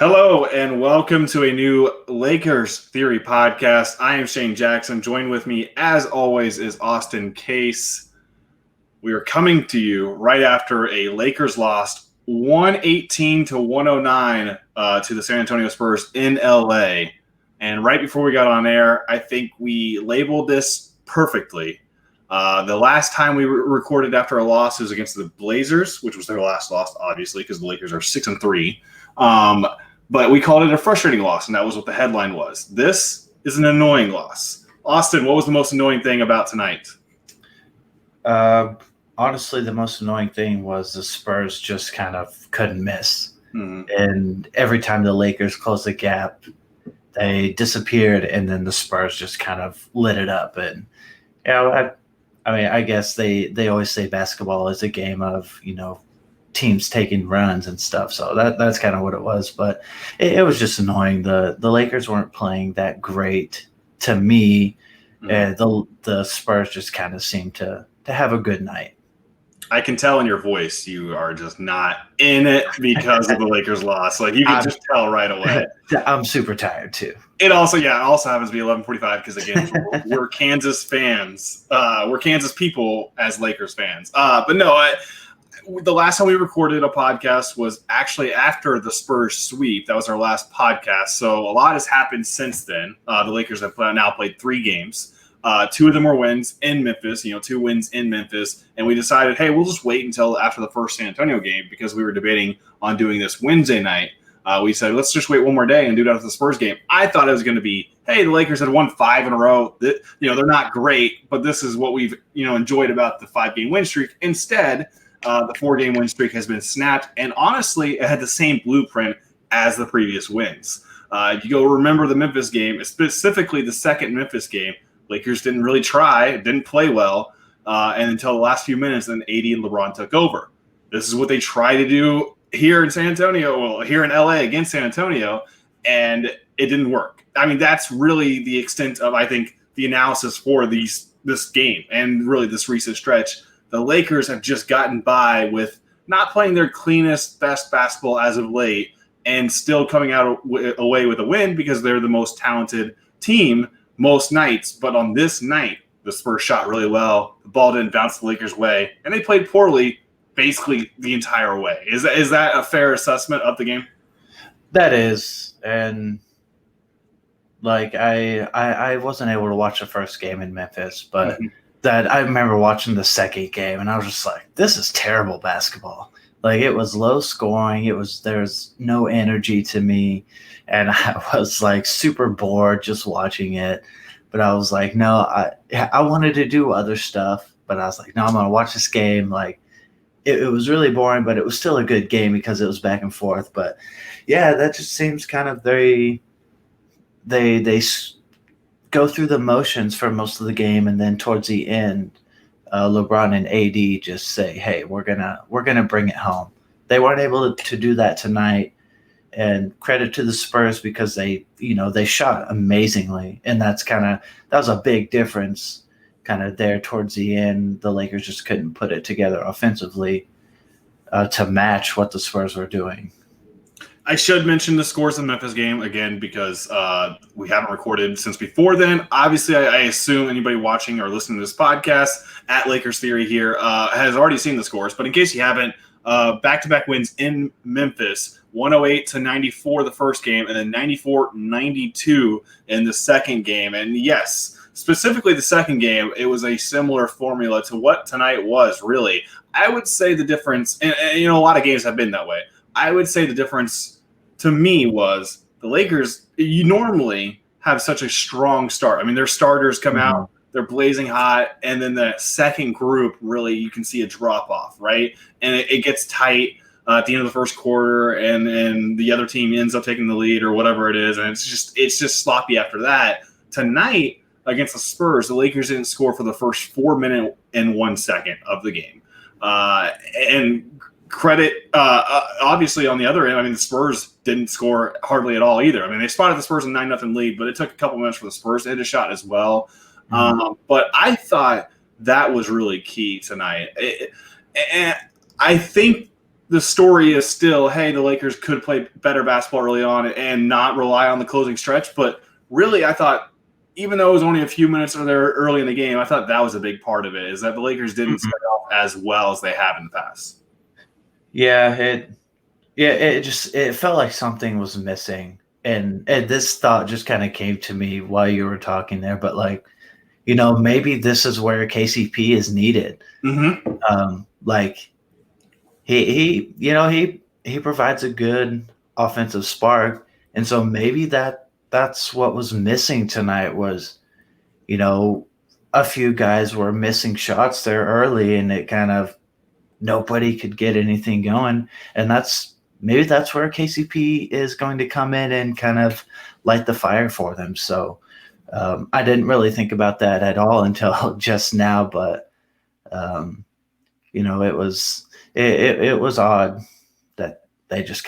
Hello and welcome to a new Lakers Theory podcast. I am Shane Jackson. Joined with me, as always, is Austin Case. We are coming to you right after a Lakers loss 118-109 to the San Antonio Spurs in LA. And right before we got on air, I think we labeled this perfectly. The last time we recorded after a loss was against the Blazers, which was their last loss, obviously, because the Lakers are 6-3. But we called it a frustrating loss, and that was what the headline was. This is an annoying loss. Austin, what was the most annoying thing about tonight? Honestly, the most annoying thing was the Spurs just kind of couldn't miss. Mm-hmm. And every time the Lakers closed the gap, they disappeared, and then the Spurs just kind of lit it up. And I guess they always say basketball is a game of, teams taking runs and stuff. So that's kind of what it was. But it was just annoying. The Lakers weren't playing that great to me. Mm-hmm. The Spurs just kind of seemed to have a good night. I can tell in your voice you are just not in it because of the Lakers loss. Like, you can just tell right away. I'm super tired too. It also happens to be 11:45 because, again, we're Kansas fans. We're Kansas people as Lakers fans. But no, the last time we recorded a podcast was actually after the Spurs sweep. That was our last podcast. So a lot has happened since then. The Lakers have now played 3 games. 2 of them were wins in Memphis, 2 wins in Memphis. And we decided, hey, we'll just wait until after the first San Antonio game because we were debating on doing this Wednesday night. We said, let's just wait one more day and do it after the Spurs game. I thought it was going to be, hey, the Lakers had won 5 in a row. They're not great, but this is what we've, enjoyed about the 5-game win streak. Instead, the 4-game win streak has been snapped, and honestly, it had the same blueprint as the previous wins. If you go remember the Memphis game, specifically the second Memphis game, Lakers didn't really try, didn't play well, and until the last few minutes, then AD and LeBron took over. This is what they try to do here in San Antonio, here in LA against San Antonio, and it didn't work. I mean, that's really the extent of, I think, the analysis for this game and really this recent stretch. The Lakers have just gotten by with not playing their cleanest, best basketball as of late and still coming out away with a win because they're the most talented team most nights. But on this night, the Spurs shot really well. The ball didn't bounce the Lakers' way, and they played poorly basically the entire way. Is that a fair assessment of the game? That is. And like I wasn't able to watch the first game in Memphis, but that I remember watching the second game, and I was just like, this is terrible basketball. Like, it was low scoring. There's no energy to me. And I was like super bored just watching it. But I was like, no, I wanted to do other stuff, but I was like, no, I'm going to watch this game. Like, it was really boring, but it was still a good game because it was back and forth. But yeah, that just seems kind of they go through the motions for most of the game, and then towards the end, LeBron and AD just say, "Hey, we're gonna bring it home." They weren't able to do that tonight, and credit to the Spurs because they shot amazingly, and that was a big difference, kind of there towards the end. The Lakers just couldn't put it together offensively to match what the Spurs were doing. I should mention the scores in the Memphis game again because we haven't recorded since before then. Obviously, I assume anybody watching or listening to this podcast at Lakers Theory here has already seen the scores. But in case you haven't, back-to-back wins in Memphis, 108-94 the first game, and then 94-92 in the second game. And yes, specifically the second game, it was a similar formula to what tonight was, really. I would say the difference, and a lot of games have been that way. I would say the difference to me was the Lakers, you normally have such a strong start. I mean, their starters come out, they're blazing hot, and then the second group, really, you can see a drop-off, right? And it gets tight at the end of the first quarter, and the other team ends up taking the lead or whatever it is, and it's just sloppy after that. Tonight, against the Spurs, the Lakers didn't score for the first 4 minutes and 1 second of the game. And credit, obviously, on the other end, I mean, the Spurs didn't score hardly at all either. I mean, they spotted the Spurs in 9-0 lead, but it took a couple minutes for the Spurs to hit a shot as well. But I thought that was really key tonight. And I think the story is still, hey, the Lakers could play better basketball early on and not rely on the closing stretch. But really, I thought, even though it was only a few minutes there early in the game, I thought that was a big part of it, is that the Lakers didn't start off as well as they have in the past. Yeah, it felt like something was missing. And this thought just kind of came to me while you were talking there. But, like, maybe this is where KCP is needed. Like, he provides a good offensive spark. And so maybe that's what was missing tonight was, a few guys were missing shots there early, and it kind of nobody could get anything going. And maybe that's where KCP is going to come in and kind of light the fire for them. So I didn't really think about that at all until just now, but it was odd that they just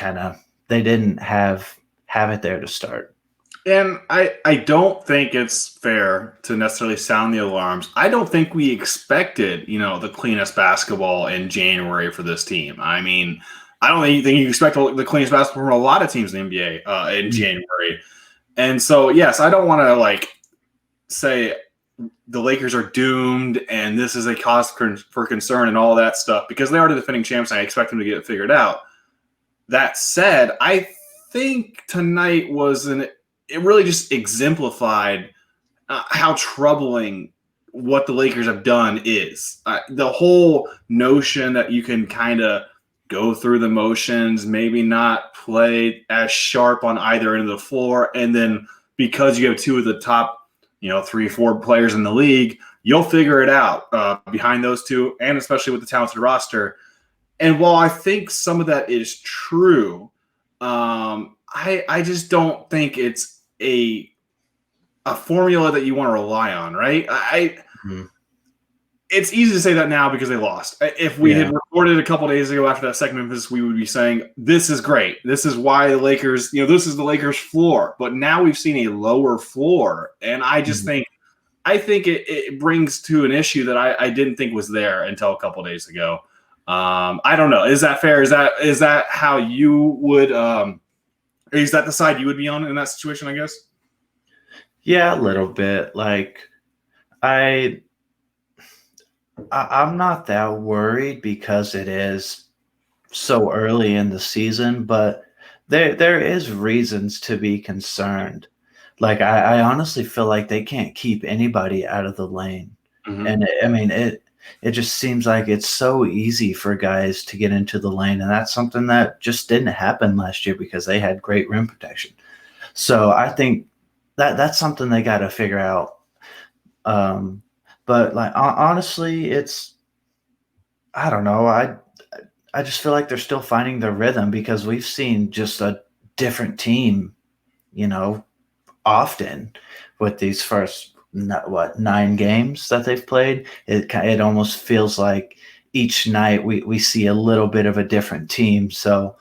they didn't have it there to start. And I don't think it's fair to necessarily sound the alarms. I don't think we expected, the cleanest basketball in January for this team. I mean, I don't think you expect the cleanest basketball from a lot of teams in the NBA in January. And so, yes, I don't want to say the Lakers are doomed and this is a cause for concern and all that stuff, because they are the defending champs and I expect them to get it figured out. That said, I think tonight it really just exemplified how troubling what the Lakers have done is. The whole notion that you can kind of go through the motions, maybe not play as sharp on either end of the floor, and then because you have two of the top, 3-4 players in the league, you'll figure it out behind those two, and especially with the talented roster. And while I think some of that is true, I just don't think it's a formula that you want to rely on, right? It's easy to say that now because they lost. If we had recorded a couple days ago after that second Memphis, we would be saying, this is great. This is why the Lakers, this is the Lakers floor. But now we've seen a lower floor. And I just think it brings to an issue that I didn't think was there until a couple days ago. I don't know. Is that fair? Is that how you would is that the side you would be on in that situation, I guess? Yeah, a little bit. Like, I'm not that worried because it is so early in the season, but there is reasons to be concerned. Like, I honestly feel like they can't keep anybody out of the lane. And it just seems like it's so easy for guys to get into the lane, and that's something that just didn't happen last year because they had great rim protection. So I think that's something they got to figure out. But honestly, I don't know. I just feel like they're still finding their rhythm because we've seen just a different team, often with these first 9 games that they've played. It almost feels like each night we see a little bit of a different team. So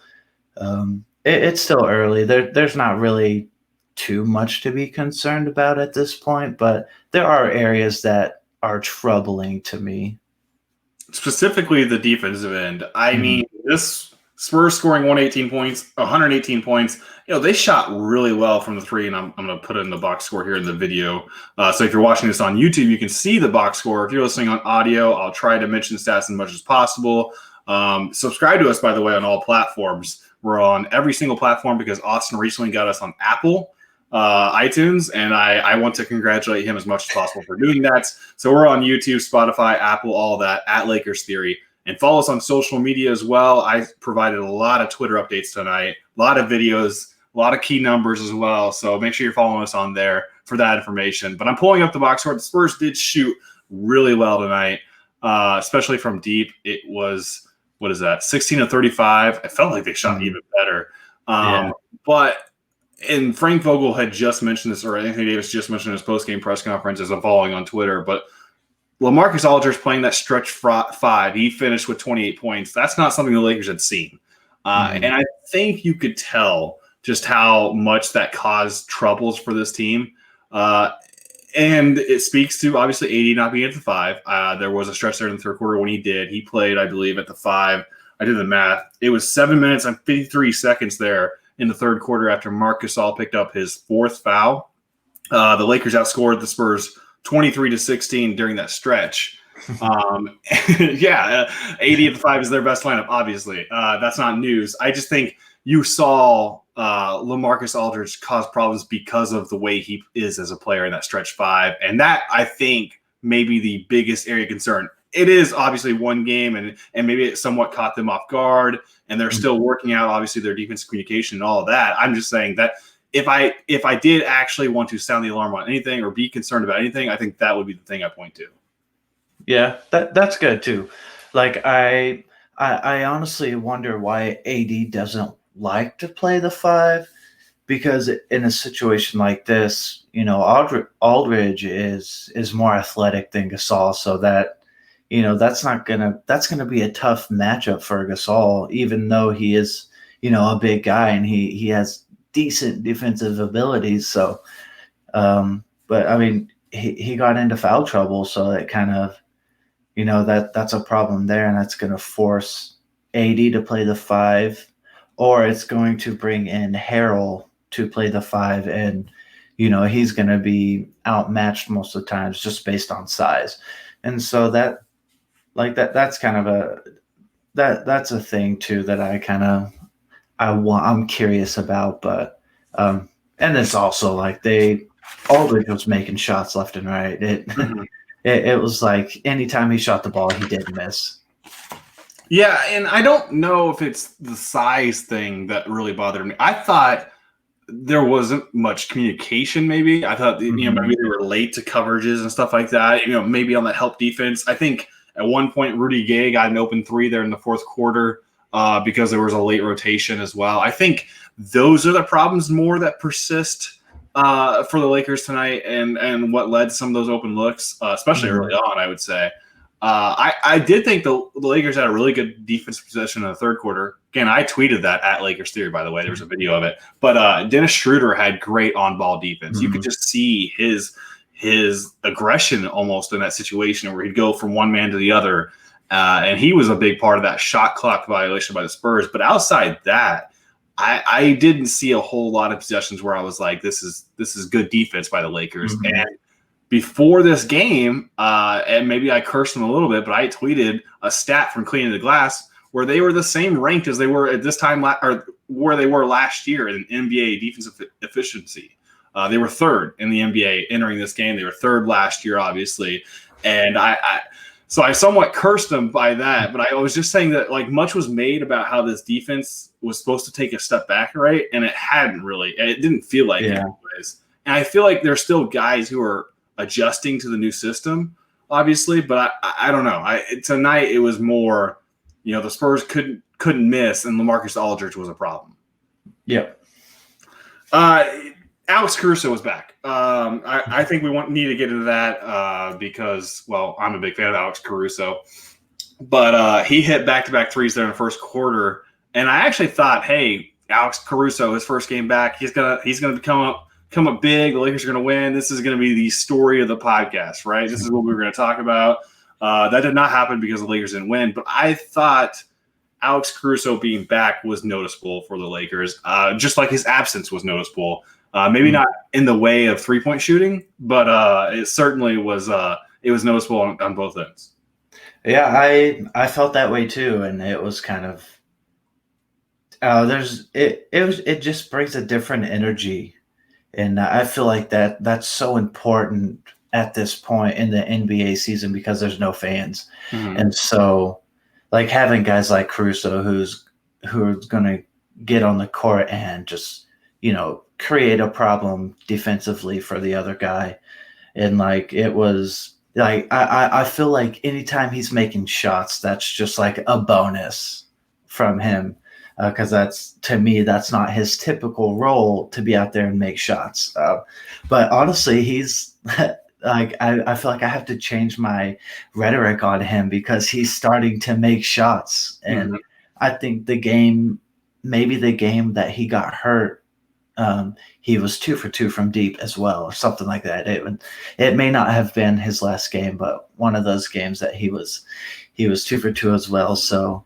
it's still early. There's not really too much to be concerned about at this point, but there are areas that are troubling to me. Specifically the defensive end. I mean, this Spurs scoring 118 points. They shot really well from the three, and I'm going to put it in the box score here in the video. So if you're watching this on YouTube, you can see the box score. If you're listening on audio, I'll try to mention stats as much as possible. Subscribe to us, by the way, on all platforms. We're on every single platform because Austin recently got us on Apple iTunes, and I want to congratulate him as much as possible for doing that. So we're on YouTube, Spotify, Apple, all that, at Lakers Theory. And follow us on social media as well. I provided a lot of Twitter updates tonight, a lot of videos, a lot of key numbers as well. So make sure you're following us on there for that information. But I'm pulling up the box score. The Spurs did shoot really well tonight, especially from deep. It was, 16 of 35. I felt like they shot even better. And Frank Vogel had just mentioned this, or Anthony Davis just mentioned in his post-game press conference as I'm following on Twitter, but LaMarcus Aldridge playing that stretch 5. He finished with 28 points. That's not something the Lakers had seen. And I think you could tell just how much that caused troubles for this team. And it speaks to, obviously, AD not being at the 5. There was a stretch there in the third quarter when he did. He played, I believe, at the 5. I did the math. It was 7 minutes and 53 seconds there in the third quarter after Marc Gasol picked up his fourth foul. The Lakers outscored the Spurs 23-16 during that stretch. Yeah, 80 at the 5 is their best lineup, obviously. That's not news. I just think you saw LaMarcus Aldridge cause problems because of the way he is as a player in that stretch 5. And that, I think, may be the biggest area of concern. It is obviously one game, and maybe it somewhat caught them off guard, and they're still working out, obviously, their defensive communication and all of that. I'm just saying that if I did actually want to sound the alarm on anything or be concerned about anything, I think that would be the thing I point to. Yeah, that's good too. Like I honestly wonder why AD doesn't like to play the 5, because in a situation like this, you know, Aldridge is more athletic than Gasol, so that, you know, that's gonna be a tough matchup for Gasol, even though he is, you know, a big guy and he has decent defensive abilities. So, but I mean, he got into foul trouble, so it kind of, you know, that's a problem there, and that's going to force AD to play the 5, or it's going to bring in Harrell to play the 5, and, you know, he's going to be outmatched most of the times just based on size. And so that's kind of that's a thing too that I'm curious about. But and it's also like Aldridge was making shots left and right. It was like anytime he shot the ball, he did miss. Yeah, and I don't know if it's the size thing that really bothered me. I thought there wasn't much communication, maybe. I thought, you know, maybe they were late to coverages and stuff like that, you know, maybe on the help defense. I think at one point Rudy Gay got an open 3 there in the fourth quarter because there was a late rotation as well. I think those are the problems more that persist for the Lakers tonight, and what led to some of those open looks, especially early on, I would say. I did think the Lakers had a really good defensive possession in the third quarter. Again, I tweeted that at Lakers Theory, by the way. There was a video of it. But Dennis Schroeder had great on-ball defense. You could just see his aggression almost in that situation where he'd go from one man to the other. And he was a big part of that shot clock violation by the Spurs. But outside that, I didn't see a whole lot of possessions where I was like, this is good defense by the Lakers. And before this game, and maybe I cursed them a little bit, but I tweeted a stat from Cleaning the Glass where they were the same ranked as they were at this time, or where they were last year in NBA defensive efficiency. They were third in the NBA entering this game. They were third last year, obviously. And so I somewhat cursed them by that, but I was just saying that, like, much was made about how this defense was supposed to take a step back, right? And it hadn't really. It didn't feel like it anyways. And I feel like there's still guys who are adjusting to the new system, obviously, but I don't know. Tonight it was more, you know, the Spurs couldn't miss, and LaMarcus Aldridge was a problem. Yep. Alex Caruso was back. I think we need to get into that because, well, I'm a big fan of Alex Caruso, but he hit back-to-back threes there in the first quarter, and I actually thought, hey, Alex Caruso, his first game back, he's gonna come up big. The Lakers are gonna win. This is gonna be the story of the podcast, right? This is what we were gonna talk about. That did not happen because the Lakers didn't win, but I thought Alex Caruso being back was noticeable for the Lakers, just like his absence was noticeable. Maybe not in the way of three-point shooting, but it certainly was. It was noticeable on both ends. Yeah, I felt that way too, and it was kind of it just brings a different energy, and I feel like that's so important at this point in the NBA season because there's no fans, and so like having guys like Caruso who are going to get on the court and just, you know, create a problem defensively for the other guy. And like, it was like, I feel like anytime he's making shots, that's just like a bonus from him. Cause to me, that's not his typical role to be out there and make shots. But honestly, he's like, I feel like I have to change my rhetoric on him because he's starting to make shots. And I think maybe the game that he got hurt, he was 2 for 2 from deep as well, or something like that. It may not have been his last game, but one of those games that he was 2 for 2 as well. So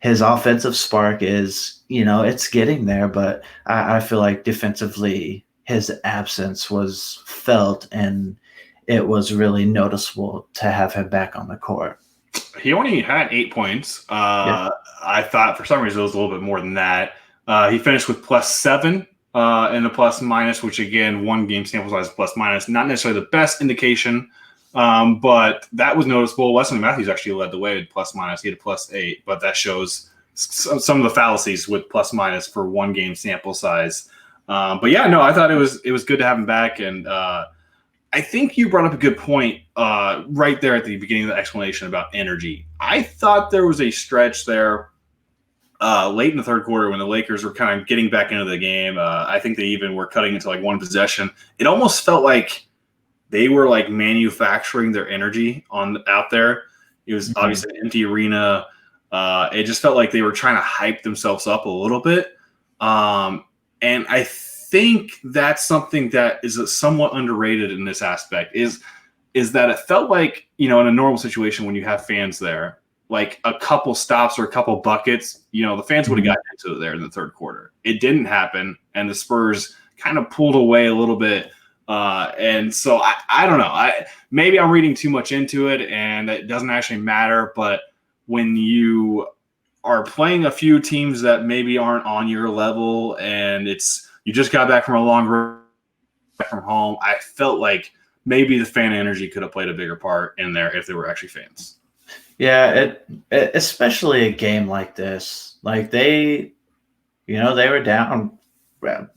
His offensive spark is, it's getting there, but I feel like defensively his absence was felt, and it was really noticeable to have him back on the court. He only had 8 points. I thought for some reason it was a little bit more than that. He finished with +7 in the plus minus, which again, one game sample size plus minus, not necessarily the best indication, but that was noticeable. Wesley Matthews actually led the way with plus minus. He had a +8, but that shows some of the fallacies with plus minus for one game sample size. But yeah, no, I thought it was good to have him back, and I think you brought up a good point right there at the beginning of the explanation about energy. I thought there was a stretch there late in the third quarter when the Lakers were kind of getting back into the game. I think they even were cutting into like one possession. It almost felt like they were like manufacturing their energy out there. It was obviously an empty arena. It just felt like they were trying to hype themselves up a little bit. And I think that's something that is somewhat underrated in this aspect is that it felt like, in a normal situation when you have fans there, like a couple stops or a couple buckets, the fans would have gotten into it there in the third quarter. It didn't happen, and the Spurs kind of pulled away a little bit. And so I don't know. Maybe I'm reading too much into it, and it doesn't actually matter. But when you are playing a few teams that maybe aren't on your level, and you just got back from a long run from home, I felt like maybe the fan energy could have played a bigger part in there if there were actually fans. Yeah, especially a game like this. Like they were down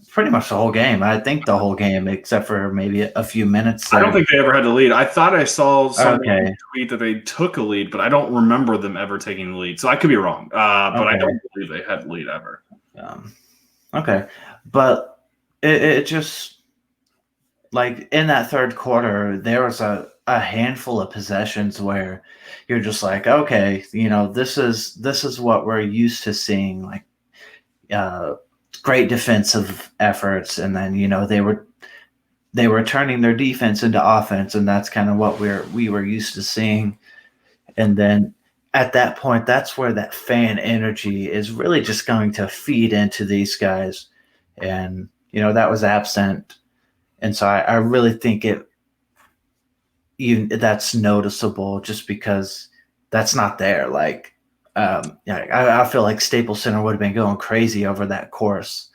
pretty much the whole game. I think the whole game, except for maybe a few minutes there. I don't think they ever had the lead. I thought I saw someone tweet that they took a lead, but I don't remember them ever taking the lead. So I could be wrong, but I don't believe they had the lead ever. Okay. But it just, like, in that third quarter, there was a handful of possessions where you're just like, okay, this is what we're used to seeing, like great defensive efforts, and then they were turning their defense into offense, and that's kind of what we were used to seeing. And then at that point, that's where that fan energy is really just going to feed into these guys, and that was absent. And so I really think that's noticeable just because that's not there. Like, I feel like Staples Center would have been going crazy over that course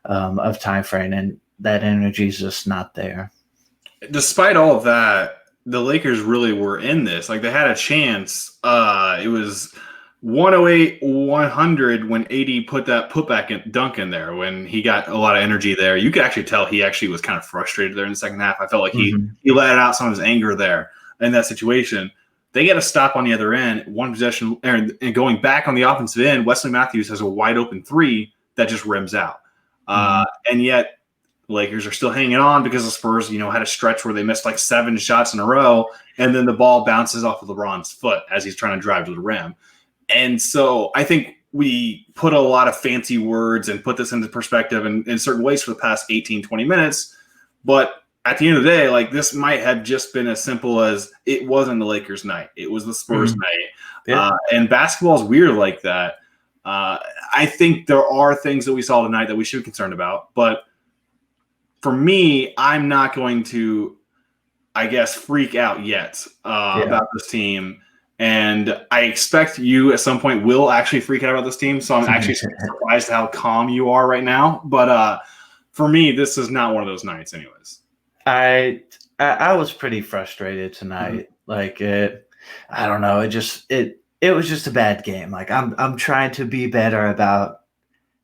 of time frame, and that energy is just not there. Despite all of that, the Lakers really were in this. Like, they had a chance. It was 108-100 when AD put that putback dunk in there, when he got a lot of energy there. You could actually tell he actually was kind of frustrated there in the second half. I felt like he let out some of his anger there in that situation. They get a stop on the other end, one possession, and going back on the offensive end, Wesley Matthews has a wide open three that just rims out. And yet the Lakers are still hanging on because the Spurs, had a stretch where they missed like 7 shots in a row, and then the ball bounces off of LeBron's foot as he's trying to drive to the rim. And so I think we put a lot of fancy words and put this into perspective in certain ways for the past 18, 20 minutes. But at the end of the day, like, this might have just been as simple as it wasn't the Lakers' night. It was the Spurs' night. Yeah. And basketball is weird like that. I think there are things that we saw tonight that we should be concerned about. But for me, I'm not going to, I guess, freak out yet about this team. And I expect you at some point will actually freak out about this team. So I'm actually surprised how calm you are right now. But for me, this is not one of those nights anyways. I was pretty frustrated tonight. Like, I don't know. It was just a bad game. Like, I'm trying to be better about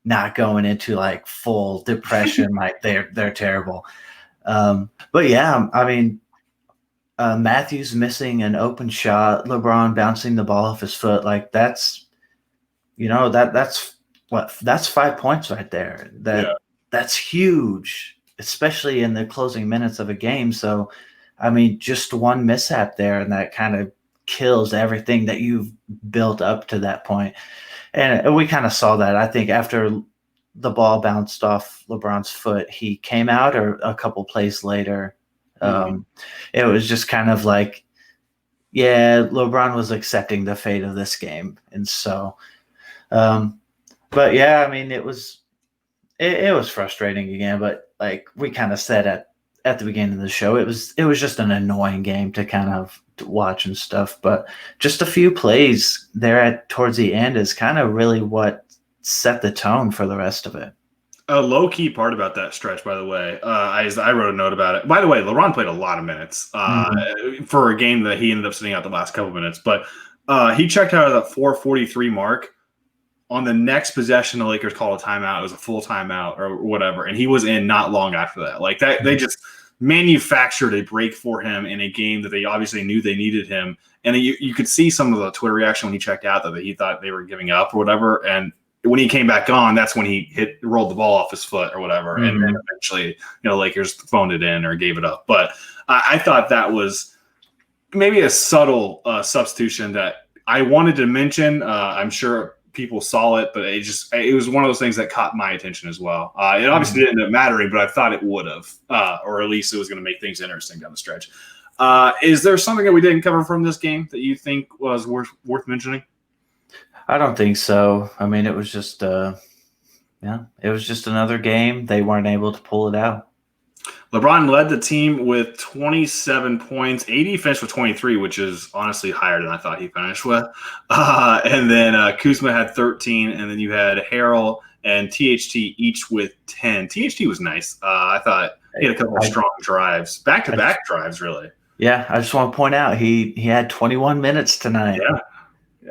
not going into like full depression. Like they're terrible. But yeah, I mean, Matthews missing an open shot, LeBron bouncing the ball off his foot. Like, that's 5 points right there. That's huge, especially in the closing minutes of a game. So, I mean, just one mishap there, and that kind of kills everything that you've built up to that point. And we kind of saw that. I think after the ball bounced off LeBron's foot, he came out, or a couple plays later. It was just kind of like yeah, LeBron was accepting the fate of this game, and so, um, but yeah, I mean, it was frustrating again. But like we kind of said at the beginning of the show, it was just an annoying game to kind of watch and stuff. But just a few plays there at towards the end is kind of really what set the tone for the rest of it. A low key part about that stretch, by the way, I wrote a note about it. By the way, LeBron played a lot of minutes for a game that he ended up sitting out the last couple minutes, but he checked out of that 4:43 mark. On the next possession, the Lakers called a timeout. It was a full timeout or whatever, and he was in not long after that. Like that, they just manufactured a break for him in a game that they obviously knew they needed him. And you could see some of the Twitter reaction when he checked out that he thought they were giving up or whatever. And when he came back on, that's when he rolled the ball off his foot or whatever. And then eventually, Lakers phoned it in or gave it up. But I thought that was maybe a subtle substitution that I wanted to mention. I'm sure people saw it, but it was one of those things that caught my attention as well. It obviously didn't end up mattering, but I thought it would have, or at least it was going to make things interesting down the stretch. Is there something that we didn't cover from this game that you think was worth mentioning? I don't think so. I mean, it was just it was just another game. They weren't able to pull it out. LeBron led the team with 27 points. AD finished with 23, which is honestly higher than I thought he finished with. And then Kuzma had 13, and then you had Harrell and THT each with 10. THT was nice. I thought he had a couple of strong drives, back-to-back drives, really. Yeah, I just want to point out he had 21 minutes tonight. Yeah.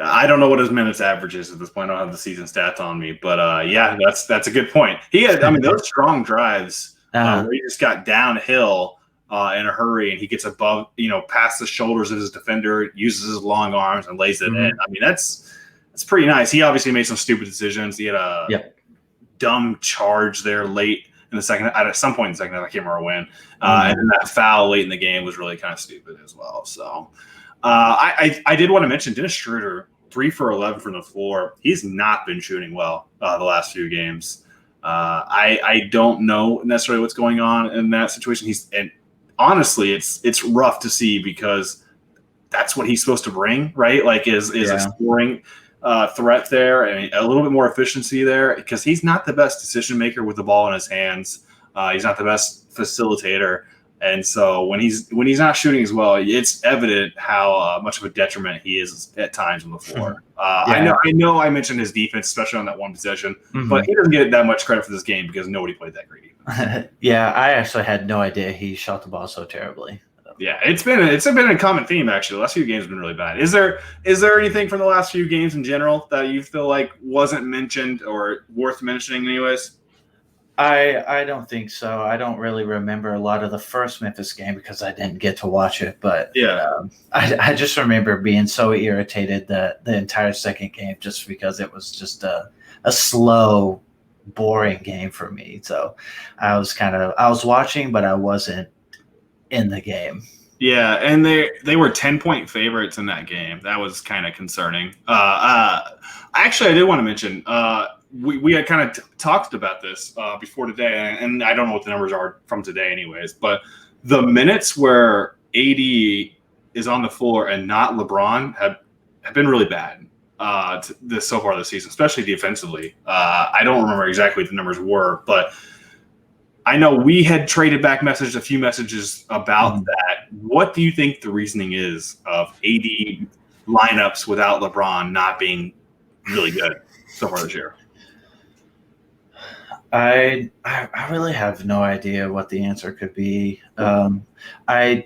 I don't know what his minutes average is at this point. I don't have the season stats on me, but yeah, that's a good point. He had, those strong drives where he just got downhill in a hurry and he gets above, past the shoulders of his defender, uses his long arms and lays it in. I mean, that's pretty nice. He obviously made some stupid decisions. He had a dumb charge there late in the second, at some point in the second half, I can't remember when. And then that foul late in the game was really kind of stupid as well. So. I did want to mention Dennis Schroeder, 3 for 11 from the floor. He's not been shooting well the last few games. I don't know necessarily what's going on in that situation. And honestly, it's rough to see because that's what he's supposed to bring, right? Like is a scoring threat there and a little bit more efficiency there because he's not the best decision maker with the ball in his hands. He's not the best facilitator. And so when he's not shooting as well, it's evident how much of a detriment he is at times on the floor. I know I mentioned his defense, especially on that one possession, but he doesn't get that much credit for this game because nobody played that great. Yeah, I actually had no idea he shot the ball so terribly. Yeah, it's been a common theme actually. The last few games have been really bad. Is there anything from the last few games in general that you feel like wasn't mentioned or worth mentioning anyways? I don't think so. I don't really remember a lot of the first Memphis game because I didn't get to watch it. But I just remember being so irritated the entire second game just because it was just a slow, boring game for me. So I was watching, but I wasn't in the game. Yeah, and they were 10-point favorites in that game. That was kind of concerning. Actually, I did want to mention we had kind of talked about this before today, and I don't know what the numbers are from today anyways, but the minutes where AD is on the floor and not LeBron have been really bad so far this season, especially defensively. I don't remember exactly what the numbers were, but I know we had traded back a few messages about that. What do you think the reasoning is of AD lineups without LeBron not being really good so far this year? I really have no idea what the answer could be. I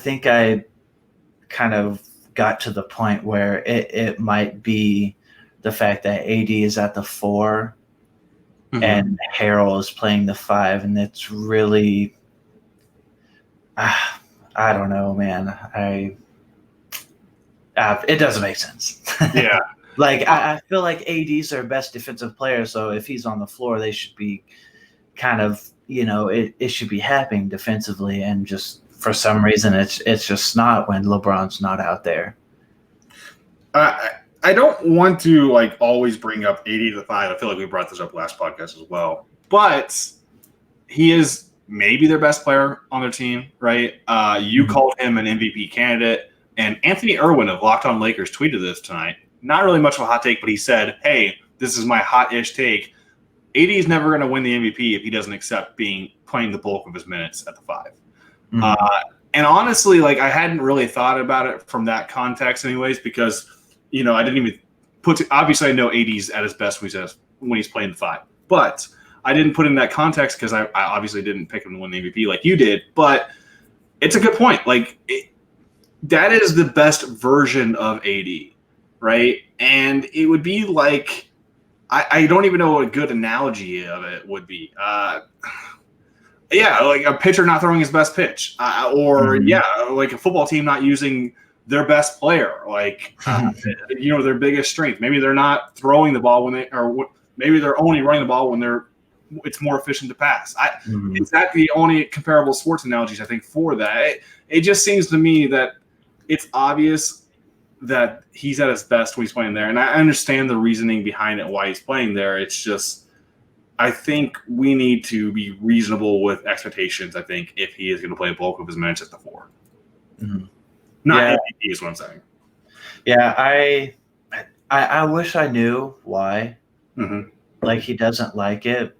think I kind of got to the point where it might be the fact that AD is at the 4 and Harrell is playing the 5, and it's really I don't know, man. It doesn't make sense. Yeah. Like, I feel like AD's their best defensive player, so if he's on the floor, they should be kind of, it should be happening defensively, and just for some reason, it's just not when LeBron's not out there. I don't want to, always bring up AD to the 5. I feel like we brought this up last podcast as well. But he is maybe their best player on their team, right? You called him an MVP candidate, and Anthony Irwin of Locked On Lakers tweeted this tonight. Not really much of a hot take, but he said, hey, this is my hot-ish take. AD is never going to win the MVP if he doesn't accept playing the bulk of his minutes at the 5. And honestly, like, I hadn't really thought about it from that context anyways, because, I didn't even obviously I know AD's at his best when he's playing the 5, but I didn't put in that context because I obviously didn't pick him to win the MVP like you did. But it's a good point. Like, that is the best version of AD, right? And it would be like, I don't even know what a good analogy of it would be. Like a pitcher not throwing his best pitch, like a football team not using their best player, like their biggest strength. Maybe they're not throwing the ball maybe they're only running the ball when it's more efficient to pass. It's not the only comparable sports analogies I think for that. It just seems to me that it's obvious that he's at his best when he's playing there, and I understand the reasoning behind it, why he's playing there. It's just, I think we need to be reasonable with expectations. I think if he is going to play a bulk of his minutes at the 4, not MVP is what I'm saying. Yeah, I wish I knew why. Like, he doesn't like it.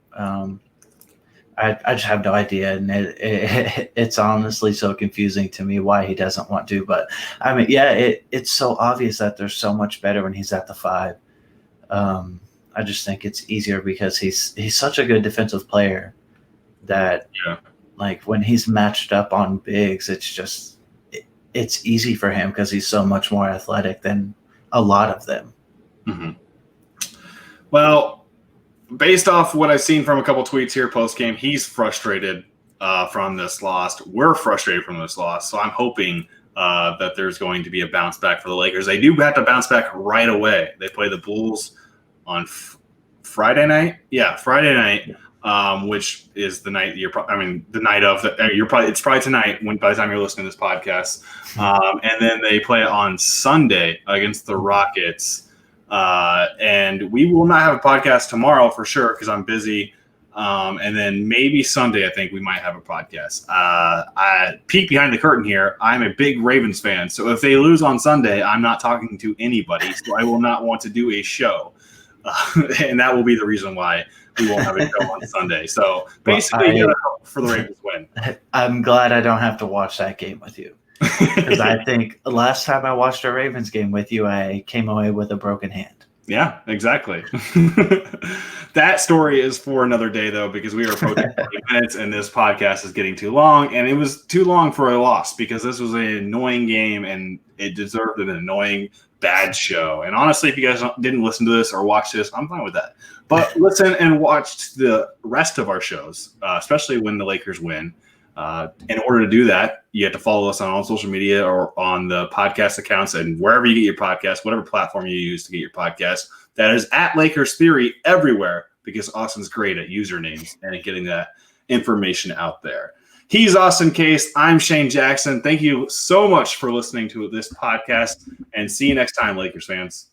I just have no idea, and it's honestly so confusing to me why he doesn't want to. But I mean, it's so obvious that they're so much better when he's at the 5. I just think it's easier because he's such a good defensive player that like when he's matched up on bigs, it's easy for him because he's so much more athletic than a lot of them. Well, based off what I've seen from a couple tweets here post game, he's frustrated from this loss. We're frustrated from this loss, so I'm hoping that there's going to be a bounce back for the Lakers. They do have to bounce back right away. They play the Bulls on Friday night. Yeah, Friday night, which is the night the night of. It's probably tonight by the time you're listening to this podcast. And then they play on Sunday against the Rockets. And we will not have a podcast tomorrow for sure because I'm busy. And then maybe Sunday, I think we might have a podcast. I peek behind the curtain here. I'm a big Ravens fan. So if they lose on Sunday, I'm not talking to anybody. So I will not want to do a show. And that will be the reason why we won't have a show on Sunday. So basically, for the Ravens win. I'm glad I don't have to watch that game with you. Because I think last time I watched a Ravens game with you, I came away with a broken hand. Yeah, exactly. That story is for another day, though, because we are approaching 40 minutes and this podcast is getting too long. And it was too long for a loss because this was an annoying game and it deserved an annoying, bad show. And honestly, if you guys didn't listen to this or watch this, I'm fine with that. But listen and watch the rest of our shows, especially when the Lakers win. In order to do that, you have to follow us on all social media or on the podcast accounts and wherever you get your podcast, whatever platform you use to get your podcast. That is at Lakers Theory everywhere because Austin's great at usernames and getting that information out there. He's Austin Case. I'm Shane Jackson. Thank you so much for listening to this podcast, and see you next time, Lakers fans.